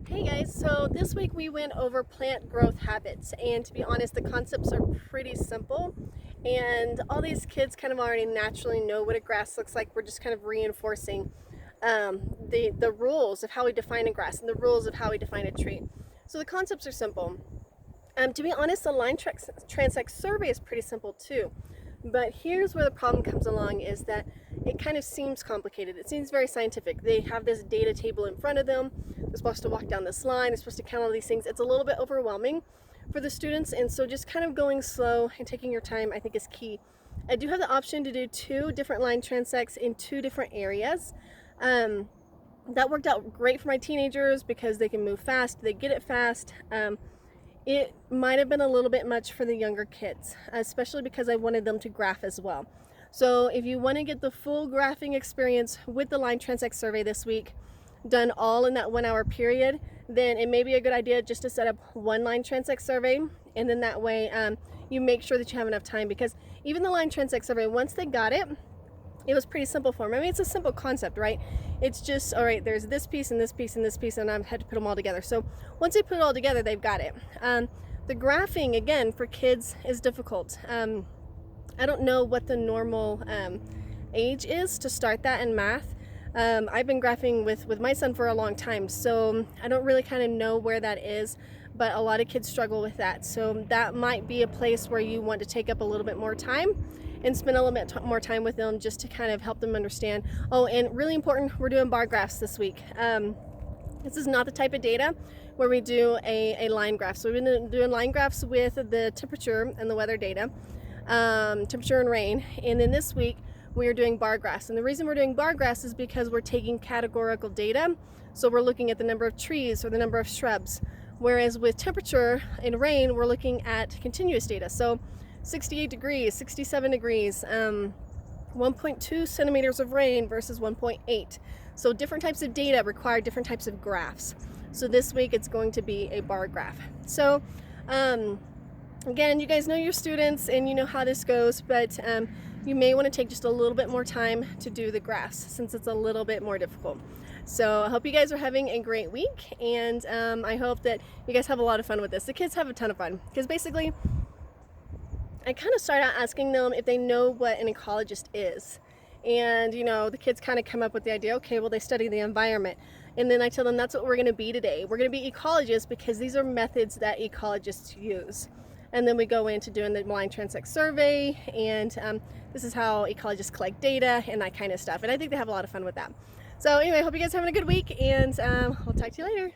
Hey guys, so this week we went over plant growth habits, and to be honest, the concepts are pretty simple, and all these kids kind of already naturally know what a grass looks like. We're just kind of reinforcing the rules of how we define a grass and the rules of how we define a tree. So the concepts are simple. To be honest, the line transect survey is pretty simple too. But here's where the problem comes along is that it kind of seems complicated. It seems very scientific. They have this data table in front of them. They're supposed to walk down this line. They're supposed to count all these things. It's a little bit overwhelming for the students. And so just kind of going slow and taking your time, I think, is key. I do have the option to do 2 different line transects in 2 different areas. That worked out great for my teenagers because they can move fast. They get it fast. It might have been a little bit much for the younger kids, especially because I wanted them to graph as well. So if you want to get the full graphing experience with the line transect survey this week, done all in that 1 hour period, then it may be a good idea just to set up 1 line transect survey, and then that way you make sure that you have enough time, because even the line transect survey, once they got it, it was pretty simple for them. I mean, it's a simple concept, right? It's just, all right, there's this piece and this piece and this piece, and I had to put them all together. So once they put it all together, they've got it. The graphing, again, for kids is difficult. I don't know what the normal age is to start that in math. I've been graphing with my son for a long time, so I don't really kind of know where that is, but a lot of kids struggle with that. So that might be a place where you want to take up a little bit more time and spend a little bit more time with them just to kind of help them understand. Oh, and really important, we're doing bar graphs this week. This is not the type of data where we do a line graph. So we've been doing line graphs with the temperature and the weather data, temperature and rain. And then this week we are doing bar graphs. And the reason we're doing bar graphs is because we're taking categorical data. So we're looking at the number of trees or the number of shrubs. Whereas with temperature and rain, we're looking at continuous data. So 68 degrees, 67 degrees, 1.2 centimeters of rain versus 1.8. So different types of data require different types of graphs. So this week it's going to be a bar graph. So again, you guys know your students and you know how this goes, but you may want to take just a little bit more time to do the graphs since it's a little bit more difficult. So I hope you guys are having a great week, and I hope that you guys have a lot of fun with this. The kids have a ton of fun because basically I kind of start out asking them if they know what an ecologist is. And, you know, the kids kind of come up with the idea, okay, well, they study the environment. And then I tell them that's what we're going to be today. We're going to be ecologists because these are methods that ecologists use. And then we go into doing the line transect survey, and this is how ecologists collect data and that kind of stuff. And I think they have a lot of fun with that. So anyway, I hope you guys are having a good week, and we'll talk to you later.